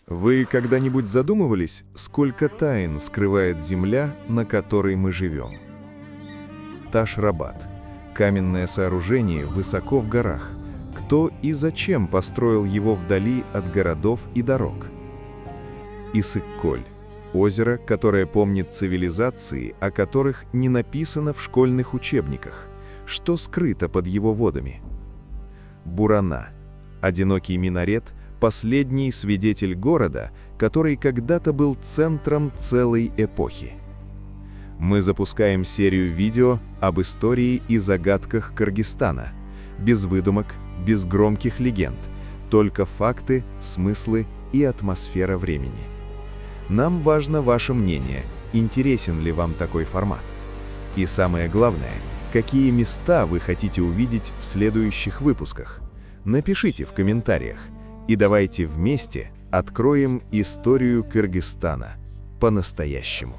Вы когда-нибудь задумывались, сколько тайн скрывает земля, на которой мы живем? Таш-Рабат – каменное сооружение высоко в горах. Кто и зачем построил его вдали от городов и дорог? Иссык-Коль – озеро, которое помнит цивилизации, о которых не написано в школьных учебниках. Что скрыто под его водами? Бурана – одинокий минарет, последний свидетель города, который когда-то был центром целой эпохи. Мы запускаем серию видео об истории и загадках Кыргызстана. Без выдумок, без громких легенд, только факты, смыслы и атмосфера времени. Нам важно ваше мнение, интересен ли вам такой формат. И самое главное, какие места вы хотите увидеть в следующих выпусках. Напишите в комментариях. И давайте вместе откроем историю Кыргызстана по-настоящему.